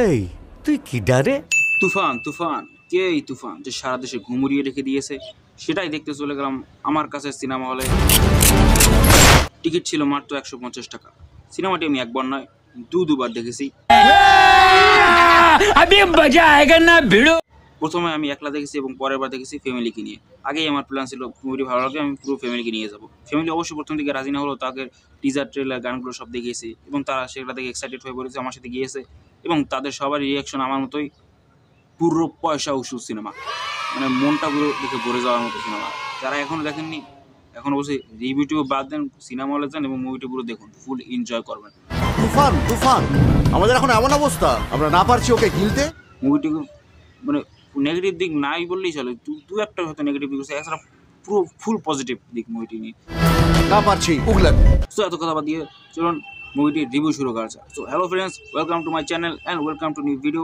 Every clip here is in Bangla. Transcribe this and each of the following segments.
এই তুই কি ডারে? তুফান তুফান কে এই তুফান যে সারা দেশে ঘুমুরিয়ে রেখে দিয়েছে সেটাই দেখতে চলে গেলাম আমার কাছে সিনেমা হলে। টিকিট ছিল মাত্র 150 টাকা। সিনেমাটি আমি একবার নয় দুবার দেখেছি। প্রথমে আমি একলা দেখেছি এবং পরের বার দেখেছি ফ্যামিলিকে নিয়ে। আগেই আমার প্ল্যান ছিল মুভিটি ভালো লাগে আমি পুরো ফ্যামিলিকে নিয়ে যাবো। ফ্যামিলি অবশ্যই প্রথম দিকে রাজি না হলো, তাকে টিজার ট্রেলার গানগুলো সব দেখেছি এবং তারা সেগুলো দেখে এক্সাইটেড হয়ে পড়েছে, আমার সাথে গিয়েছে এবং তাদের সবার রিয়াকশন আমার মতোই, পুরো পয়সা উসুল সিনেমা, মানে মনটা পুরো দেখে ভরে যাওয়ার মতো সিনেমা। যারা এখনো দেখেননি এখন অবশ্যই রিভিউটিও বাদ দেন, সিনেমা হলে যান এবং মুভিটি পুরো দেখুন, ফুল এনজয় করবেন। তুফান তুফান আমাদের এখন এমন অবস্থা আমরা না পারছি ওকে গিলতে। মুভিটি মানে নেগেটিভ দিক নাই বললেই চলে, দু একটা হয়তো নেগেটিভ দিক আছে, এছাড়া পুরো ফুল পজিটিভ দিক মুভিটি নিয়ে। না পারছি উগলেন। সো এত কথা বাদ দিয়ে চলুন মুভিটির রিভিউ শুরু করা যাক। So hello friends, welcome to my channel and welcome to new video.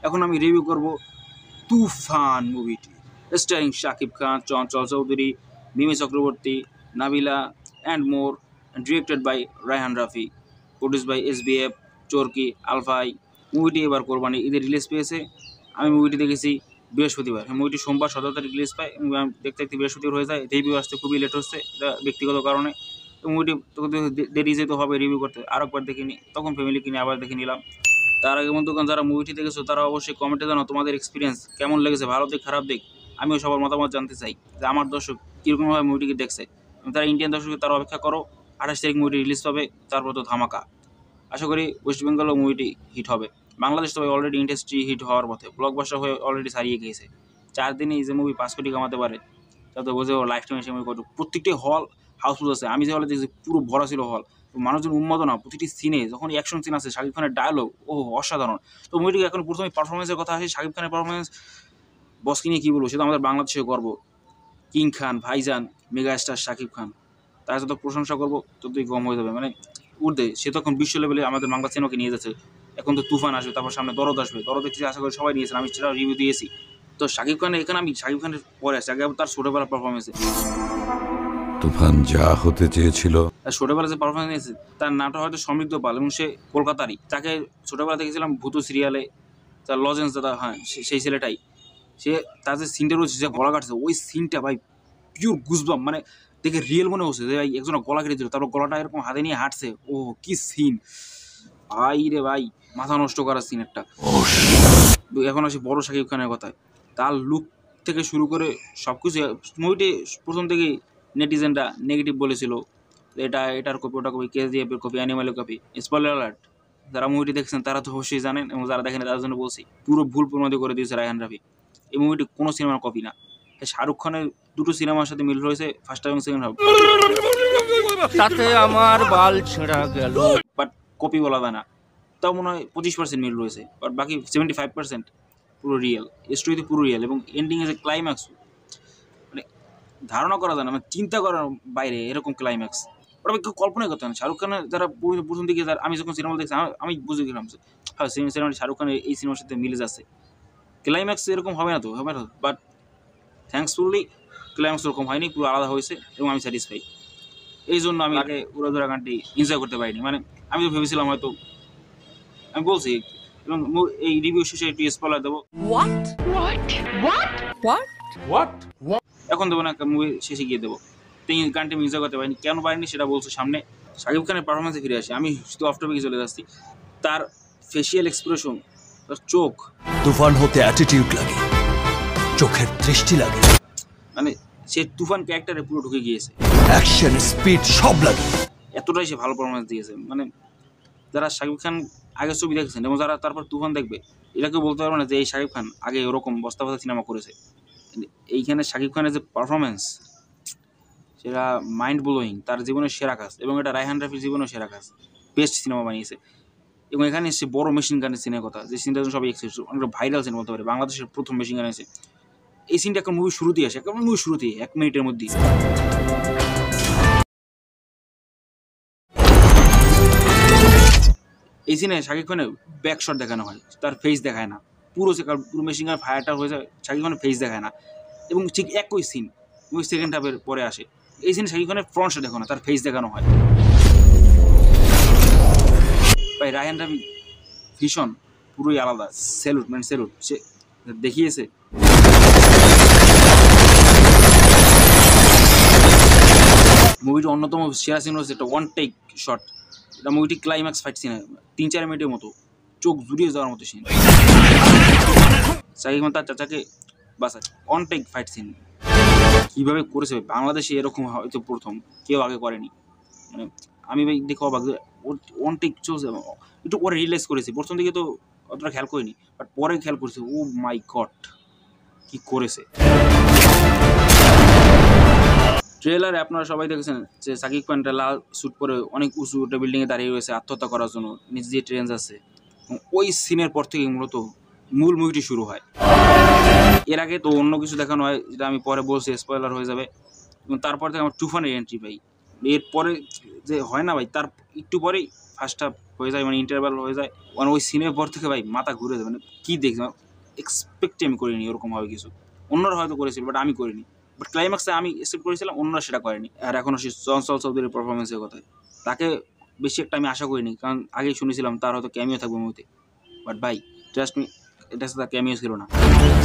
এখন আমি রিভিউ করব তুফান মুভিটি, starring Shakib Khan, Chanchal Chowdhury, Mimi Chakraborty, Nabila and more, directed by Raihan Rafi, produce by SBF, Chorki, Alpha-i. মুভিটি এবার কোরবানি ঈদের রিলিজ পেয়েছে। আমি মুভিটি দেখেছি বৃহস্পতিবার। মুভিটি সোমবার 17 তারিখ রিলিজ পায় এবং দেখতে দেখতে বৃহস্পতিবার হয়ে যায়। রিভিউ আসতে খুবই লেট হচ্ছে, এটা ব্যক্তিগত কারণে। তো মুভিটি দেরি যেতে হবে রিভিউ করতে, আরেকবার দেখিনি, তখন ফ্যামিলিকে নিয়ে আবার দেখে নিলাম। তার আগে বন্ধুগণ যারা মুভিটি দেখেছো তারা অবশ্যই কমেন্টে জানাও তোমাদের এক্সপিরিয়েন্স কেমন লেগেছে, ভালো দিক খারাপ দিক। আমিও সবার মতামত জানতে চাই যে আমার দর্শক কীরকমভাবে মুভিটিকে দেখছে। তারা ইন্ডিয়ান দর্শক তারা অপেক্ষা করো, 28 তারিখ মুভিটি রিলিজ পাবে, তারপর তো ধামাকা। আশা করি ওয়েস্ট বেঙ্গলও মুভিটি হিট হবে। বাংলাদেশ তো অলরেডি ইন্ডাস্ট্রি হিট হওয়ার পথে, ব্লকবাস্টার হয়ে অলরেডি ছাড়িয়ে গিয়েছে। 4 দিনে যে মুভি 5 কোটি কামাতে পারে তাতে বোঝে লাইফ টাইম এসে মুভি কত। প্রত্যেকটি হল হাউসফুল আছে, আমি যে হলে দেখছি পুরো ভরা ছিল হল, মানুষজন উন্মাদনা প্রতিটি সিনে, যখন অ্যাকশন সিন আছে শাকিব খানের ডায়লগ ও অসাধারণ। তো মুভিটিকে এখন প্রথমে পারফরমেন্সের কথা আসে, শাকিব খানের পারফরমেন্স বসকে নিয়ে কী বলবো, সেটা আমাদের বাংলাদেশের গর্ব। কিং খান, ভাইজান, মেগা স্টার শাকিব খান, তার যত প্রশংসা করবো ততই কম হয়ে যাবে, মানে উর্ধে। সে তখন বিশ্ব লেভেলে আমাদের বাংলা সিনেমাকে নিয়ে যাচ্ছে। এখন তো তুফান আসবে, তারপর সামনে দরদ আসবে, দরদ দেখতে আশা করি সবাই নিয়েছেন, আমি সেটা রিভিউ দিয়েছি। তো শাকিব খানের এখানে আমি শাকিব খানের পরে আসছি, আগে তার ছোটবেলার পারফরমেন্সে। তুফান যা হতে চেয়েছিল, ছোটবেলা যে পারফরমেন্স নিয়েছে, তার নামটা হয়তো সমৃদ্ধ পাল এবং সে কলকাতারই। তাকে ছোটবেলা দেখেছিলাম ভূত সিরিয়ালে, তার লজেন্স দাদা, হ্যাঁ সেই ছেলেটাই। সে তার যে সিনটা রয়েছে, যে গলা কাটছে, ওই সিনটা ভাই পিওর গুজবাম, মানে দেখে রিয়েল মনে হচ্ছে যে ভাই একজন গলা কেটে দিল, তারপর গলাটা এরকম হাতে নিয়ে হাঁটছে। ও কি সিন ভাই রে ভাই, মাথা নষ্ট করার সিন একটা। এখন আসি বড় শাকিব খানের কথায়, তার লুক থেকে শুরু করে সব কিছু। মুভিটি প্রথম থেকেই নেটিজেনরা নেগেটিভ বলেছিল, এটার কপি, ওটা কপি, KGF এর কপি, অ্যানিমালের কপি। স্পয়লার অ্যালার্ট, যারা মুভিটি দেখছেন তারা তো অবশ্যই জানেন এবং যারা দেখেন তাদের জন্য বলছি, পুরো ভুল প্রমাণিত করে দিয়েছে রায়হান রাফি। এই মুভিটি কোনো সিনেমার কপি না। শাহরুখ খানের দুটো সিনেমার সাথে মিল রয়েছে, ফার্স্ট এবং সেকেন্ড হাফ, তাতে আমার বাল ছেঁড়া গেল। বাট কপি বলা যায় না। তাও মনে হয় 25% মিল রয়েছে, বাট বাকি 75% পুরো রিয়েল। স্টোরিতে পুরো রিয়েল এবং এন্ডিংয়ে যে ক্লাইম্যাক্স, মানে ধারণা করা যায় না, মানে চিন্তা করার বাইরে এরকম ক্লাইম্যাক্স। ওটা কেউ কল্পনাই করতে না। শাহরুখ খানের যারা প্রথম দিকে, আমি যখন সিনেমা দেখছি আমি বুঝে গেলাম যে হ্যাঁ সিনেমাটি শাহরুখ খানের এই সিনেমার সাথে মিলে যাচ্ছে। ক্লাইম্যাক্স এরকম হবে না তো, হবে না, বাট থ্যাঙ্কসফুলি ক্লাইম্যাক্স ওরকম হয়নি, পুরো আলাদা হয়েছে এবং আমি স্যাটিসফাই। এই জন্য আমি আগে উড়াধুরা গানটি এনজয় করতে পারিনি। মানে আমি তো ভেবেছিলাম হয়তো, আমি বলছি এবং এই রিভিউ শেষে একটু স্পয়লার দেবো। এখন দেবো না, মুভি শেষে গিয়ে দেবো। তো এই গানটি আমি এনজয় করতে পারিনি, কেন পারিনি সেটা বলছো সামনে। শাকিব খানের পারফরমেন্সে ফিরে আসি, আমি শুধু অফ টপিকে চলে যাচ্ছি। তার ফেসিয়াল এক্সপ্রেশন, তার চোখ, তুফান হতে অ্যাটিটিউড লাগে, চোখের দৃষ্টি লাগে, মানে সে তুফান ক্যারেক্টারে পুরো ঢুকে গিয়েছে। অ্যাকশন স্পিড সব লাগে, এতটাই সে ভালো পারফরমেন্স দিয়েছে। মানে যারা শাকিব খান আগের ছবি দেখেছেন এবং যারা তারপর তুফান দেখবে, এটা কেউ বলতে পারবে না যে এই শাকিব খান আগে ওরকম বস্তা বস্তা সিনেমা করেছে। এইখানে শাকিব খানের যে পারফরমেন্স, সেটা মাইন্ড ব্লোয়িং, তার জীবনের সেরা কাজ এবং এটা রায়হান রাফির জীবনের সেরা কাজ। বেস্ট সিনেমা বানিয়েছে এবং এখানে এসে বড় মেশিন গানের সিনের কথা, যে সিনটা সবাই এক্সেপ্ট, অনেকটা ভাইরাল সিন বলতে পারে, বাংলাদেশের প্রথম মেশিন গান এসে। এই সিনটা এখন মুভি শুরুতেই আসে, এখন মুভি শুরুতেই 1 মিনিটের মধ্যেই। এই সিনে শাকিব খানের ব্যাক শট দেখানো হয়, তার ফেস দেখায় না। পুরো মেশিন গান ফায়ারটা হয়ে যায়, শাকিব খানের ফেস দেখায় না। এবং ঠিক একই সিন মুভি সেকেন্ড হাফের পরে আসে, এই সিনে শাকিব খানের ফ্রন্ট শট দেখানো, তার ফেস দেখানো হয়। ভাই রায়হান রাফি ভীষণ পুরোই আলাদা। স্যালুট ম্যান স্যালুট, সে দেখিয়েছে। মুভিটির অন্যতম সেরা সিন হচ্ছে একটা ওয়ান টেক শট। এটা মুভিটি ক্লাইম্যাক্স ফাইট সিন, 3-4 মিনিটের মতো চোখ জুড়িয়ে যাওয়ার মতো সিন। শাকিব খান তার চাচাকে বাঁচাচ্ছে, ওয়ান টেক ফাইট সিন কীভাবে করেছে বাংলাদেশে এরকম হয়তো প্রথম, কেউ আগে করেনি। মানে আমি ভাই দেখে অবাক, ওয়ান টেক চলছে, একটু পরে রিয়েলাইজ করেছি, প্রথম দিকে তো অতটা খেয়াল করিনি, বাট পরে খেয়াল করেছি, ও মাই গড কি করেছে। ট্রেলারে আপনারা সবাই দেখেছেন যে শাকিব খান লাল স্যুট পরে অনেক উঁচু একটা বিল্ডিংয়ে দাঁড়িয়ে রয়েছে আত্মহত্যা করার জন্য, নিজ দিয়ে ট্রেন যাচ্ছে। ওই সিনের পর থেকে মূলত মূল মুভিটি শুরু হয়। এর আগে তো অন্য কিছু দেখানো হয়, যেটা আমি পরে বলছি, স্পয়লার হয়ে যাবে। এবং তারপর থেকে আমার তুফানের এন্ট্রি ভাই, এরপরে যে হয় না ভাই, তার একটু পরেই ফার্স্ট হাফ হয়ে যায়, মানে ইন্টারভ্যাল হয়ে যায়, মানে ওই সিনের পর থেকে ভাই মাথা ঘুরে যায়। মানে কী দেখছি, এক্সপেক্টই আমি করিনি ওরকম হবে কিছু। অন্যরা হয়তো করেছিল, বাট আমি করিনি। বাট ক্লাইম্যাক্সে আমি এক্সপেক্ট করেছিলাম, অন্যরা সেটা করেনি। আর এখনও সে চঞ্চল চৌধুরীর পারফরমেন্সের কথায়, তাকে বেশি একটা আমি আশা করিনি, কারণ আগেই শুনেছিলাম তার হয়তো ক্যামিও থাকবে মুভিতে। বাট ভাই ট্রাস্ট মি, এটা তার ক্যামিও ছিল না।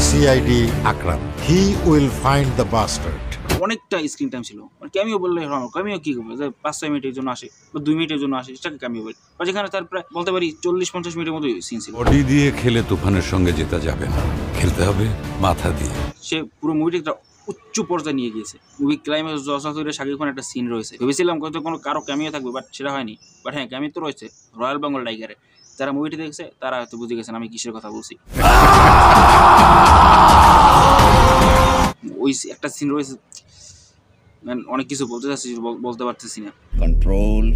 CID Akram, he will find the bastard. অনেকটা স্ক্রিন টাইম ছিল, মানে ক্যামিও বললে ক্যামিও কী করবে, যে 5-6 মিনিটের জন্য আসে বা 2 মিনিটের জন্য আসে, সেটাকে ক্যামিও বলে। বা যেখানে তার প্রায় বলতে পারি 40-50 মিনিটের মতো সিন ছিল। বডি দিয়ে খেলে তুফানের সঙ্গে জেতা যাবে না, খেলতে হবে মাথা দিয়ে। সে পুরো মুভিটি একটা উচ্চ পর্যায়ে নিয়ে গিয়েছে। মুভি ক্লাইম্যাক্স যথাযথ শাকিব খানের একটা সিন রয়েছে, ভেবেছিলাম হয়তো কোনো কারো ক্যামিও থাকবে, বাট সেটা হয়নি। বাট হ্যাঁ, ক্যামিও তো রয়েছে রয়্যাল বেঙ্গল টাইগারে। যারা মুভিটি দেখছে তারা হয়তো বুঝে গেছেন আমি কিসের কথা বলছি। ওই একটা সিন রয়েছে, অনেক কিছু বলতে চাচ্ছি, বলতে পারতেছি না। Control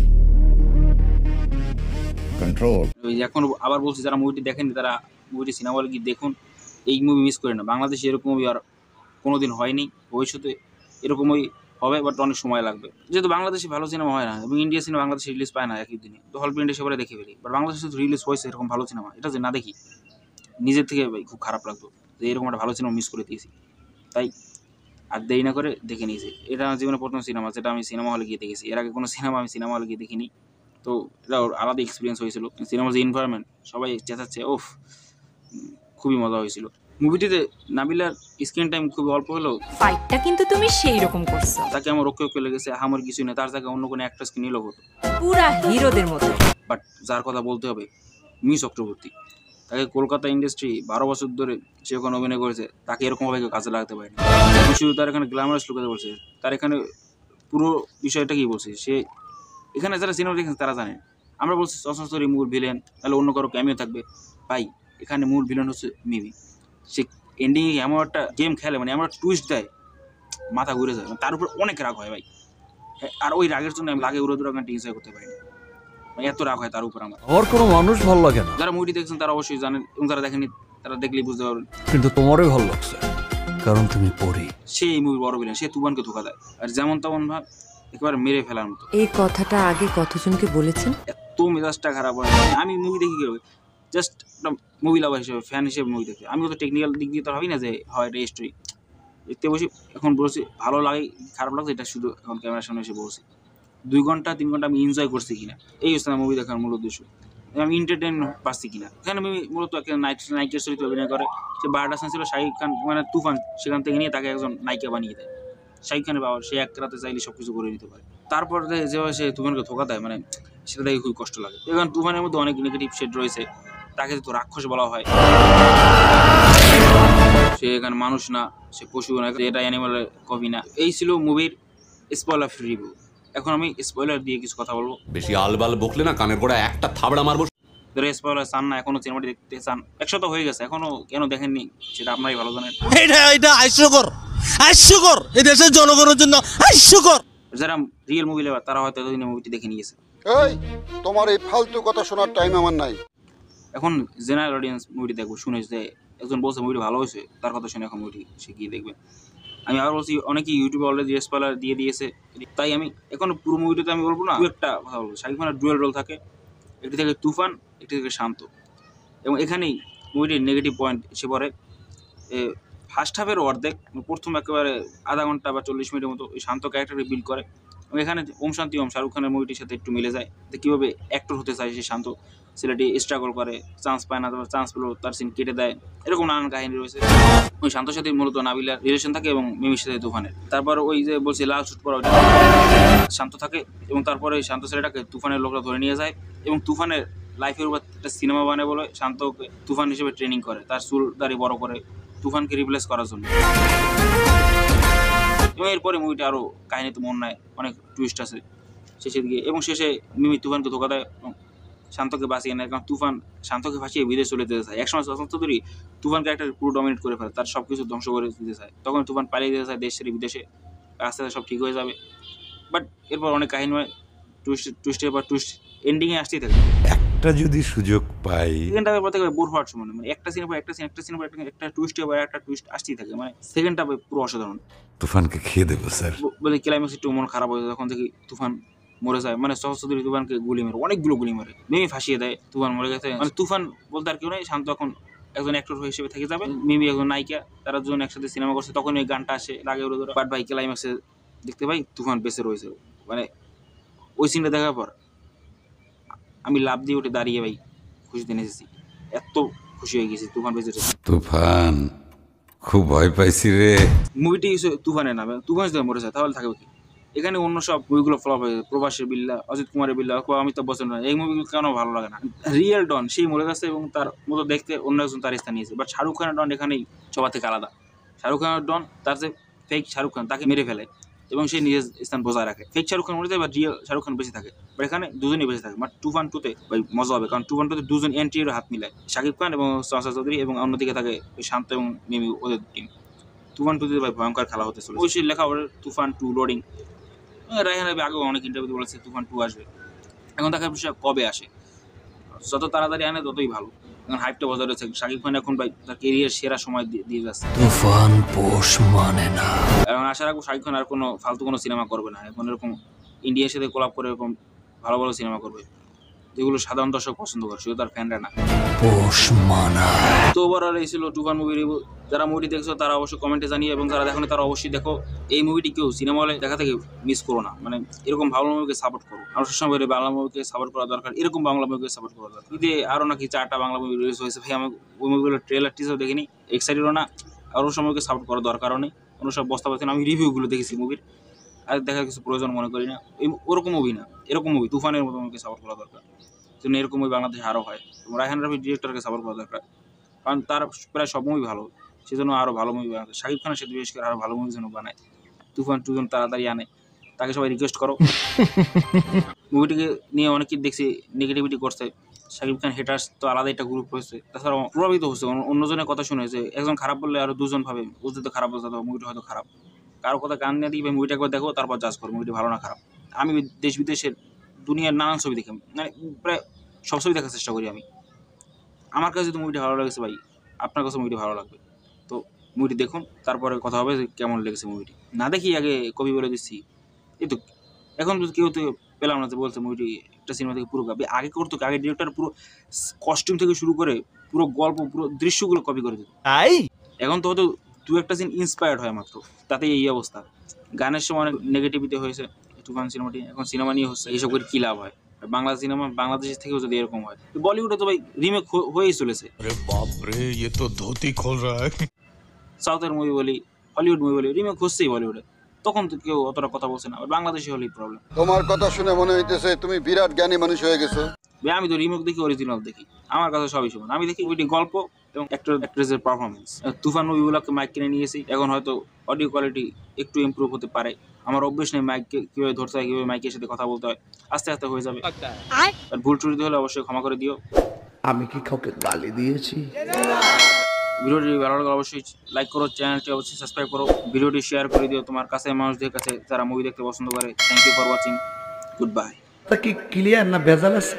control. ওই এখন আবার বলছি, যারা মুভিটি দেখেনি তারা মুভিটি সিনেমা হলে গিয়ে দেখুন, এই মুভি মিস করে না। বাংলাদেশে এরকম মুভি আর কোনোদিন হয়নি, ভবিষ্যতে এরকমই হবে, বাট অনেক সময় লাগবে। যেহেতু বাংলাদেশে ভালো সিনেমা হয় না, এবং ইন্ডিয়া সিনেমা বাংলাদেশে রিলিজ পায় না একই দিনে, তো হল প্রিন্টে সবাই দেখে ফেলি। বাট বাংলাদেশে তো রিলিজ হয়েছে এরকম ভালো সিনেমা, এটা যে না দেখি নিজের থেকে ভাই খুব খারাপ লাগতো, যে এরকম একটা ভালো সিনেমা মিস করে দিয়েছি। তাই আর দেরি না করে দেখে নিয়েছি। এটা আমার জীবনের প্রথম সিনেমা যেটা আমি সিনেমা হলে গিয়ে দেখেছি। এর আগে কোনো সিনেমা আমি সিনেমা হলে গিয়ে দেখিনি, তো এটা আলাদা এক্সপিরিয়েন্স হয়েছিল। সিনেমার যে এনভায়রনমেন্ট, সবাই চেঁচাচ্ছে, ওফ, খুবই মজা হয়েছিল। মুভিটিতে নাবিলার স্ক্রিন টাইম খুবই অল্প হলেও ফাইটটা কিন্তু তুমি সেই রকম করছো, তাকে আমার ওকে লেগেছে। আমার কিছু নেই, তার জায়গায় অন্য কোনো অ্যাক্ট্রেসকে নিলেও হতো, পুরা হিরোদের মতো। বাট যার কথা বলতে হবে মিস চক্রবর্তী, তাকে কলকাতা ইন্ডাস্ট্রি 12 বছর ধরে সে ওখানে অভিনয় করেছে, তাকে এরকমভাবে কেউ কাজে লাগাতে পারেনি। শুধু তার এখানে গ্ল্যামারাস লুকাতে বলছে, তার এখানে পুরো বিষয়টা কি বলছে, সে এখানে যারা সিনেমা দেখেছে তারা জানে। আমরা বলছি চঞ্চল মূল ভিলেন, তাহলে অন্য কারো ক্যামিও থাকবে। ভাই এখানে মূল ভিলেন হচ্ছে মিমি। সে এন্ডিংয়ে এমন একটা গেম খেলে, মানে এমন একটা টুইস্ট দেয়, মাথা ঘুরে যায়। তার উপর অনেক রাগ হয় ভাই, আর ওই রাগের জন্য আমি লাগে উড়োদুরা গানটি এনজয় করতে পারিনি, মানে এত রাগ হয় তার উপর আমার। আমার কোনো মানুষ ভালো লাগে না, যারা মুভিটি দেখছেন তারা অবশ্যই জানেন, এবং যারা দেখেনি তারা দেখলেই বুঝতে পারবেন। কিন্তু তোমারই ভালো লাগছে কারণ তুমি পড়ি। সে এই মুভির বড় ভিলেন, সে তুফানকে ধোকা দেয়, আর যেমন তেমন ভাব একেবারে মেরে ফেলার মতো। এই কথাটা আগে কতজনকে বলেছেন? এত মেজাজটা খারাপ হয়। আমি মুভি দেখি কি হবে, জাস্ট একটা মুভি লাভার হিসেবে, ফ্যান হিসেবে মুভি দেখি। আমি তো টেকনিক্যাল দিক দিয়ে তো ভাবি না যে হয় এটা স্টোরি দেখতে বসি। এখন বলছি ভালো লাগে খারাপ লাগছে, এটা শুধু এখন ক্যামেরার সামনে এসে বলছি। 2 ঘন্টা 3 ঘন্টা আমি এনজয় করছি কিনা, এই হচ্ছে না মুভি দেখার মূল উদ্দেশ্য। আমি এন্টারটেইন পাচ্ছি কিনা। এখানে আমি মূলত একটা নায়িকার চরিত্রে অভিনয় করে, সে 12টা সিন ছিল। শাকিব খান মানে তুফান সেখান থেকে নিয়ে তাকে একজন নায়িকা বানিয়ে দেয়। শাকিব খানের বাবা, সে এক রাতে চাইলে সব কিছু করে নিতে পারে। তারপর যেভাবে সে তুফানকে ধোকা দেয়, মানে সেটা দেখে খুবই কষ্ট লাগে। এখন তুফানের মধ্যে অনেক নেগেটিভ শেড রয়েছে। তাকে তো রাক্ষস বলা হয়, সে এখানে মানুষ না, সে পশু না, এটা অ্যানিমালের কপি না। এই ছিল মুভির স্পয়লার ফ্রি রিভিউ। এখন আমি স্পয়লার দিয়ে কিছু কথা বলবো। বেশি আলবাল বকলে না কানের গোড়া একটা থাবড়া মারবো। যারা স্পয়লার চান না, এখনো সিনেমাটি দেখতে চান, 100 তো হয়ে গেছে, এখনো কেন দেখেননি সেটা আপনারাই ভালো জানেন। এটা হাস্যকর এই দেশের জনগণের জন্য হাস্যকর। যারা রিয়েল মুভি লেবার তারা হয়তো এতদিনে মুভিটি দেখে নিয়েছে। এই তোমার এই ফালতু কথা শোনার টাইম আমার নাই। এখন জেনারেল অডিয়েন্স মুভিটি দেখবো, শুনে যে একজন বলছে মুভিটি ভালো হয়েছে, তার কথা শুনে এখন মুভিটি সে গিয়ে দেখবে। আমি আবার বলছি, অনেকেই ইউটিউবে অলরেডি স্পয়লার দিয়ে দিয়েছে, তাই আমি এখন পুরো মুভিটাতে আমি বলবো না, একটা কথা বলবো। শাকিব খানের ডুয়েল রোল থাকে, একটি থেকে তুফান, একটি থেকে শান্ত, এবং এখানেই মুভিটির নেগেটিভ পয়েন্ট এসে পড়ে। ফার্স্ট হাফের অর্ধেক, প্রথম একেবারে আধা ঘন্টা বা 40 মিনিটের মতো ওই শান্ত ক্যারেক্টারকে বিল্ড করে, এবং এখানে ওম শান্তি ওম শাহরুখ খানের মুভিটির সাথে একটু মিলে যায় যে কীভাবে অ্যাক্টর হতে চায় সে শান্ত ছেলেটি স্ট্রাগল করে, চান্স পায় না, তারপর চান্স পেলেও তার সিন কেটে দেয়, এরকম নানান কাহিনী রয়েছে। ওই শান্তর সাথে মূলত নাবিলার রিলেশন থাকে এবং মিমির সাথে তুফানের। তারপর ওই যে বলছি লাল শুট পরা ওইটা শান্ত থাকে এবং তারপরে ওই শান্ত ছেলেটাকে তুফানের লোকরা ধরে নিয়ে যায় এবং তুফানের লাইফের উপর একটা সিনেমা বানায় বলে শান্তকে তুফান হিসেবে ট্রেনিং করে, তার চুল দাড়ি বড় করে তুফানকে রিপ্লেস করার জন্য। এবং এরপরে মুভিটা আরও কাহিনীতে মন নেয়, অনেক টুইস্ট আছে শেষের দিকে এবং শেষে মিমি তুফানকে ধোকা দেয় এবং শান্তকে বাঁচিয়ে নেয়, কারণ তুফান শান্তকে ফাঁসিয়ে বিদেশ চলে যেতে চায়। একসময় শান্ত চৌধুরী তুফান ক্যারেক্টার পুরো ডমিনেট করে ফেলে, তার সব কিছু ধ্বংস করে দিতে চায়, তখন তুফান পালিয়ে যেতে চায় দেশ ছেড়ে বিদেশে, আস্তে আস্তে সব ঠিক হয়ে যাবে। বাট এরপর অনেক কাহিনী হয়, টুইস্টের পর টুইস্ট এন্ডিংয়ে আসতেই থাকে। একটা যদি সুযোগ পাই সেকেন্ড হাফের পর থেকে বোর হওয়ার সময় মানে একটা সিনের পর একটা সিন, একটা সিনের পর একটা টুইস্টের পর একটা টুইস্ট আসতেই থাকে, মানে সেকেন্ড হাফে পুরো অসাধারণ। তুফানকে খেয়ে দেবো স্যার। বলে ক্লাইম্যাক্স একটু মন খারাপ হয়ে যায় যখন দেখি তুফান মরে যায়, মানে সহজ চৌধুরী তুফানকে গুলি মেরে, অনেকগুলো গুলি মারে, মিমি ফাঁসিয়ে দেয়, তুফান মরে গেছে। মানে তুফান বলতে আর কেউ নেই, শান্ত এখন একজন অ্যাক্টর হিসেবে থেকে যাবে, মিমি একজন নায়িকা, তারা দুজন একসাথে সিনেমা করছে, তখন ওই গানটা আসে লাগে ওরা ধরে। বাট ভাই ক্লাইম্যাক্সে দেখতে পাই তুফান বেঁচে রয়েছে, মানে ওই সিনটা দেখার পর আমি লাভ দিয়ে উঠে দাঁড়িয়ে ভাই খুশিতে নেচেছি, এত খুশি হয়ে গেছি তুফান বেঁচে রয়েছে। তুফান খুব ভয় পাইছি রে। মুভিটি তুফানের নামে, তুফান যদি মরে যায় তাহলে থাকবে কি? এখানে অন্য সব মুভিগুলো ফ্লপ হয়ে যায়, প্রবাসের বিল্লা, অজিত কুমারের বিল্লা, অমিতাভ বচ্চন, এই মুভিগুলো কেন ভালো লাগে না? রিয়েল ডন সেই মরে গেছে এবং তার মতো দেখতে অন্য একজন তার স্থান নিয়েছে, বাট শাহরুখ খানের ডন এখানেই সবার থেকে আলাদা। শাহরুখ খানের ডন তার যে ফেক শাহরুখ খান তাকে মেরে ফেলে এবং সে নিজের স্থান বজায় রাখে। ফেক শাহরুখ খান মরে যায় বা রিয়েল শাহরুখ খান বেঁচে থাকে, বাট এখানে দুজনই বেঁচে থাকে। বাট তুফান টুতে ভাই মজা হবে, কারণ তুফান টুতে দুজন এন্ট্রির হাত মিলায়, শাকিব খান এবং সহসা চৌধুরী, এবং অন্যদিকে থাকে শান্ত এবং মিমি, ওদের টিম। তুফান টুতে ভাই ভয়ঙ্কর খেলা হতে চলে। অবশ্যই লেখা ওর তুফান 2 লোডিং। রায়হান রাফি আগেও অনেক ইন্টারভিউ বলেছে তুফান 2 আসবে, এখন দেখার বিষয় কবে আসে, যত তাড়াতাড়ি আনে ততই ভালো, এখন হাইপটা বজায় রয়েছে। শাকিব খান এখন ভাই তার কেরিয়ার সেরা সময় দিয়ে যাচ্ছে। তুফান পোষ মানে না। এবং আশা রাখবো শাকিব খান আর কোনো ফালতু কোনো সিনেমা করবে না, এখন এরকম ইন্ডিয়ার সাথে কোলাপ করে এরকম ভালো ভালো সিনেমা করবে যেগুলো সাধারণ দর্শক পছন্দ করে, শুধু তার ফ্যানরা না। পোষ মানা। তো ওভারঅল এই ছিল তুফান মুভি রিভিউ। যারা মুভিটি দেখছো তারা অবশ্যই কমেন্টে জানিয়ে, এবং যারা দেখোনি তারা অবশ্যই দেখো। এই মুভিটি কেউ সিনেমা হলে দেখা থেকে মিস করো না, মানে এরকম ভালো মুভিকে সাপোর্ট করো। আমরা সবসময় বাংলা মুভিকে সাপোর্ট করা দরকার, এরকম বাংলা মুভিকে সাপোর্ট করা দরকার। ঈদে আরও নাকি 4টা বাংলা মুভি রিলিজ হয়েছে, ভাই আমি ওই মুভিগুলো ট্রেলার টিজার দেখিনি, এক্সাইটেডও না, আরও সময়কে সাপোর্ট করার দরকারও নেই। কোনো সব বস্তা পাচ্ছি না, আমি রিভিউগুলো দেখেছি মুভির, আর দেখার কিছু প্রয়োজন মনে করি না। ওরকম মুভি না, এরকম মুভি তুফানের মতো মুভিকে সাপোর্ট করা দরকার, যেন এরকম মুভি বাংলাদেশে আরও হয়। এবং রায়হান রাফি ডিরেক্টরকে সাপোর্ট করা দরকার, কারণ তার প্রায় সব মুভি ভালো, সেজন্য আরও ভালো মুভি বানাতে। শাকিব খানের সাথে বিশেষ করে আরও ভালো মুভি যেন বানায়, তুফান 2 যেন তাড়াতাড়ি আনে, তাকে সবাই রিকোয়েস্ট করো। মুভিটিকে নিয়ে অনেকেই দেখছি নেগেটিভিটি করছে, শাকিব খান হেটার্স তো আলাদা একটা গ্রুপ হয়েছে, তাছাড়াও প্রভাবিত হচ্ছে অন্যজনের কথা শুনে, যে একজন খারাপ বললে আরও দুজন ভাবে বুঝতে তো খারাপ বলতে, মুভিটা হয়তো খারাপ। কারো কথা কান নিয়ে দিই, মুভিটা একবার দেখো, তারপর জাজ করো মুভিটি ভালো না খারাপ। আমি দেশ বিদেশের দুনিয়ার নানান ছবি দেখি, মানে প্রায় সব ছবি দেখার চেষ্টা করি আমি। আমার কাছে যদি মুভিটি ভালো লেগেছে ভাই, আপনার কাছে মুভিটি ভালো লাগবে, তো মুভিটি দেখুন, তারপরে কথা হবে যে কেমন লেগেছে মুভিটি। না দেখি আগে কবি বলে দিচ্ছি, এই তো এখন কেউ তো পেলাম না যে বলছে মুভিটি একটা সিনেমা থেকে পুরো কপি। আগে করতো, আগে ডিরেক্টর পুরো কস্টিউম থেকে শুরু করে পুরো গল্প, পুরো দৃশ্যগুলো কপি করে দিত। এখন তো হয়তো 2-একটা সিন ইন্সপায়ার্ড হয় মাত্র, তাতেই এই অবস্থা। গানের সময় অনেক নেগেটিভিটি হয়েছে তুফান সিনেমাটি, এখন সিনেমা নিয়ে হচ্ছে, এইসব করে কী লাভ হয়? বাংলা সিনেমা বাংলাদেশের থেকেও যদি এরকম হয়, বলিউডে তো ভাই রিমেক হয়েই চলেছে। সাউথের মুভি বলি, হলিউড মুভি বলি, রিমেক হচ্ছেই বলিউডে, তখন তো কেউ অতটা কথা বলছে না। বাংলাদেশে হলেই প্রবলেম। তোমার কথা শুনে মনে হইতেছে তুমি বিরাট জ্ঞানী মানুষ হয়ে গেছো। আমি তো রিমেক দেখি, অরিজিনাল দেখি, আমার কাছে সবই সমান। আমি দেখি ওইটি গল্প এবং অ্যাক্ট্রেসের পারফরমেন্স। তুফান মুভিগুলোকে মাইক কিনে নিয়ে এসেছি, এখন হয়তো অডিও কোয়ালিটি একটু ইমপ্রুভ হতে পারে। আমার অভ্যেস নেই মাইককে কীভাবে ধরতে হয়, কীভাবে মাইকের সাথে কথা বলতে হয়, আস্তে আস্তে হয়ে যাবে। আর ভুল ত্রুটি হলে অবশ্যই ক্ষমা করে দিও। আমি কি কাউকে গালি দিয়েছি? ভিডিওটি ভালো লাগলে অবশ্যই লাইক করো, চ্যানেলটি অবশ্যই সাবস্ক্রাইব করো, ভিডিওটি শেয়ার করে দিও তোমার কাছে মানুষদের কাছে যারা মুভি দেখতে পছন্দ করে। Thank you for watching, goodbye. তা কি ক্লিয়ার না ভেজাল আছে?